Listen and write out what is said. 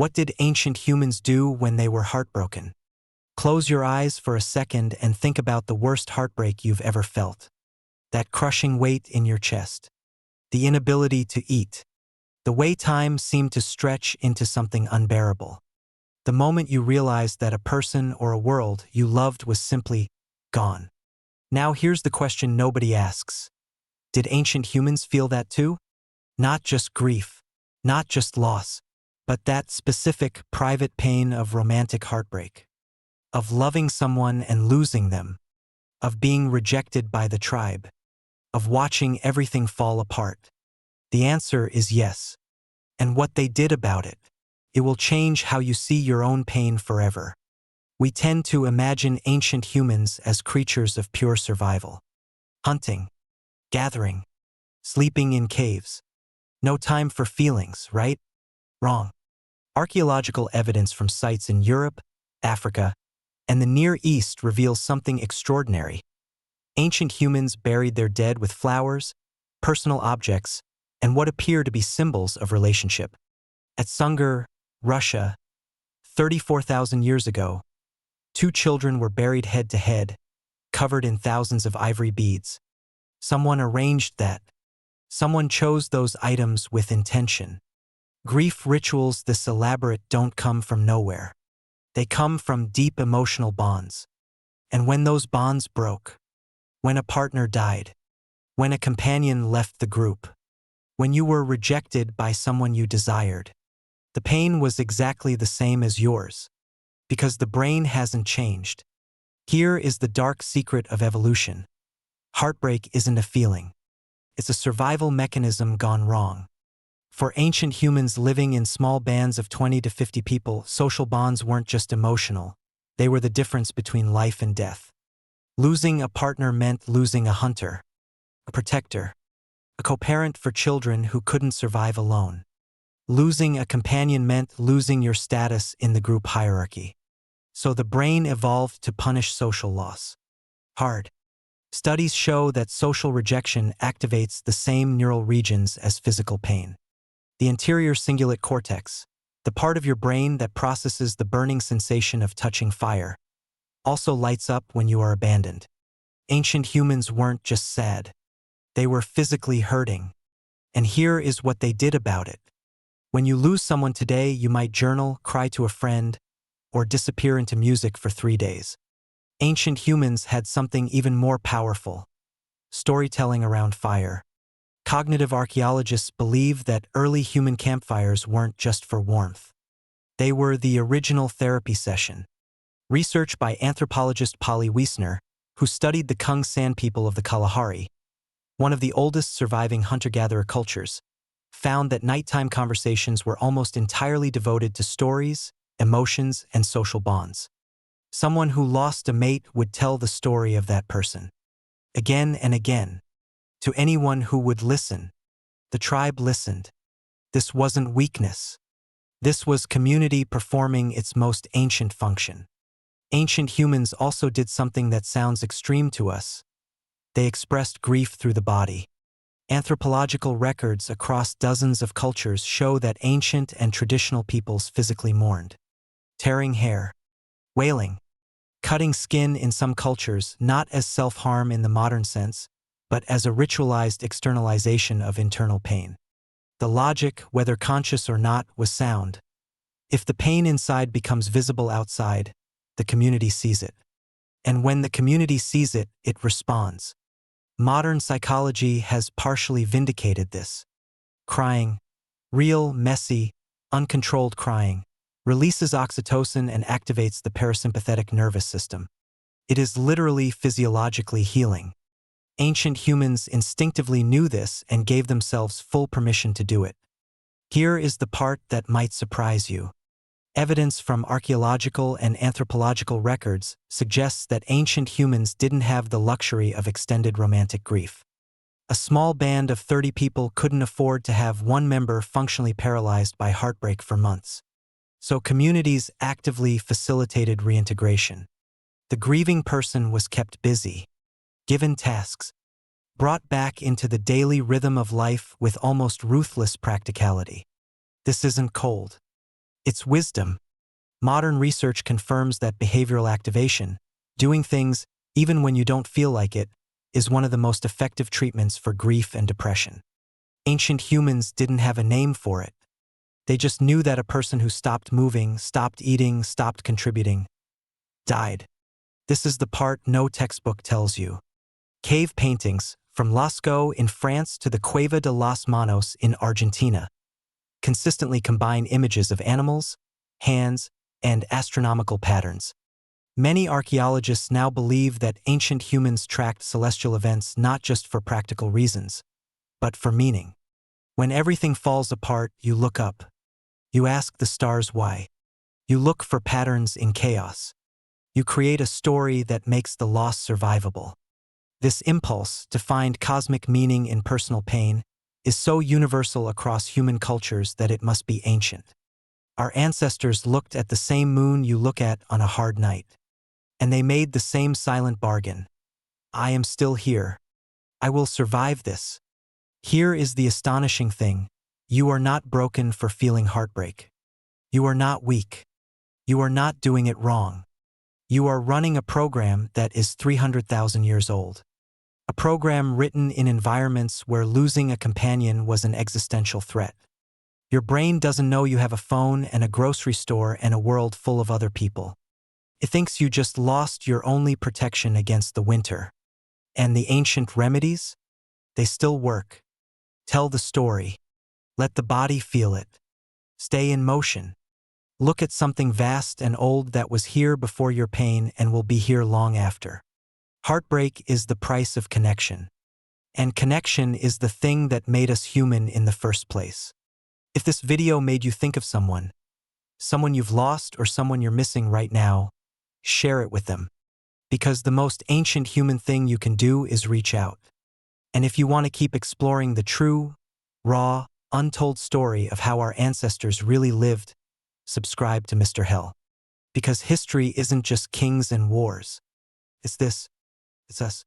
What did ancient humans do when they were heartbroken? Close your eyes for a second and think about the worst heartbreak you've ever felt. That crushing weight in your chest. The inability to eat. The way time seemed to stretch into something unbearable. The moment you realized that a person or a world you loved was simply gone. Now here's the question nobody asks. Did ancient humans feel that too? Not just grief, not just loss, but that specific, private pain of romantic heartbreak. Of loving someone and losing them. Of being rejected by the tribe. Of watching everything fall apart. The answer is yes. And what they did about it. It will change how you see your own pain forever. We tend to imagine ancient humans as creatures of pure survival. Hunting, gathering, sleeping in caves. No time for feelings, right? Wrong. Archaeological evidence from sites in Europe, Africa, and the Near East reveals something extraordinary. Ancient humans buried their dead with flowers, personal objects, and what appear to be symbols of relationship. At Sungur, Russia, 34,000 years ago, 2 children were buried head to head, covered in thousands of ivory beads. Someone arranged that. Someone chose those items with intention. Grief rituals this elaborate don't come from nowhere. They come from deep emotional bonds. And when those bonds broke, when a partner died, when a companion left the group, when you were rejected by someone you desired, the pain was exactly the same as yours, because the brain hasn't changed. Here is the dark secret of evolution. Heartbreak isn't a feeling. It's a survival mechanism gone wrong. For ancient humans living in small bands of 20 to 50 people, social bonds weren't just emotional. They were the difference between life and death. Losing a partner meant losing a hunter, a protector, a co-parent for children who couldn't survive alone. Losing a companion meant losing your status in the group hierarchy. So the brain evolved to punish social loss. Hard. Studies show that social rejection activates the same neural regions as physical pain. The anterior cingulate cortex, the part of your brain that processes the burning sensation of touching fire, also lights up when you are abandoned. Ancient humans weren't just sad. They were physically hurting. And here is what they did about it. When you lose someone today, you might journal, cry to a friend, or disappear into music for 3 days. Ancient humans had something even more powerful: storytelling around fire. Cognitive archaeologists believe that early human campfires weren't just for warmth. They were the original therapy session. Research by anthropologist Polly Wiesner, who studied the Kung San people of the Kalahari, one of the oldest surviving hunter-gatherer cultures, found that nighttime conversations were almost entirely devoted to stories, emotions, and social bonds. Someone who lost a mate would tell the story of that person, again and again, to anyone who would listen. The tribe listened. This wasn't weakness. This was community performing its most ancient function. Ancient humans also did something that sounds extreme to us. They expressed grief through the body. Anthropological records across dozens of cultures show that ancient and traditional peoples physically mourned. Tearing hair, wailing, cutting skin in some cultures, not as self-harm in the modern sense, but as a ritualized externalization of internal pain. The logic, whether conscious or not, was sound. If the pain inside becomes visible outside, the community sees it. And when the community sees it, it responds. Modern psychology has partially vindicated this. Crying, real, messy, uncontrolled crying, releases oxytocin and activates the parasympathetic nervous system. It is literally physiologically healing. Ancient humans instinctively knew this and gave themselves full permission to do it. Here is the part that might surprise you. Evidence from archaeological and anthropological records suggests that ancient humans didn't have the luxury of extended romantic grief. A small band of 30 people couldn't afford to have one member functionally paralyzed by heartbreak for months. So communities actively facilitated reintegration. The grieving person was kept busy, given tasks, brought back into the daily rhythm of life with almost ruthless practicality. This isn't cold. It's wisdom. Modern research confirms that behavioral activation, doing things even when you don't feel like it, is one of the most effective treatments for grief and depression. Ancient humans didn't have a name for it. They just knew that a person who stopped moving, stopped eating, stopped contributing, died. This is the part no textbook tells you. Cave paintings, from Lascaux in France to the Cueva de las Manos in Argentina, consistently combine images of animals, hands, and astronomical patterns. Many archaeologists now believe that ancient humans tracked celestial events not just for practical reasons, but for meaning. When everything falls apart, you look up. You ask the stars why. You look for patterns in chaos. You create a story that makes the loss survivable. This impulse to find cosmic meaning in personal pain is so universal across human cultures that it must be ancient. Our ancestors looked at the same moon you look at on a hard night. And they made the same silent bargain. I am still here. I will survive this. Here is the astonishing thing. You are not broken for feeling heartbreak. You are not weak. You are not doing it wrong. You are running a program that is 300,000 years old. A program written in environments where losing a companion was an existential threat. Your brain doesn't know you have a phone and a grocery store and a world full of other people. It thinks you just lost your only protection against the winter. And the ancient remedies? They still work. Tell the story. Let the body feel it. Stay in motion. Look at something vast and old that was here before your pain and will be here long after. Heartbreak is the price of connection. And connection is the thing that made us human in the first place. If this video made you think of someone you've lost or someone you're missing right now, share it with them. Because the most ancient human thing you can do is reach out. And if you want to keep exploring the true, raw, untold story of how our ancestors really lived, subscribe to Mr. Hell. Because history isn't just kings and wars. It's us.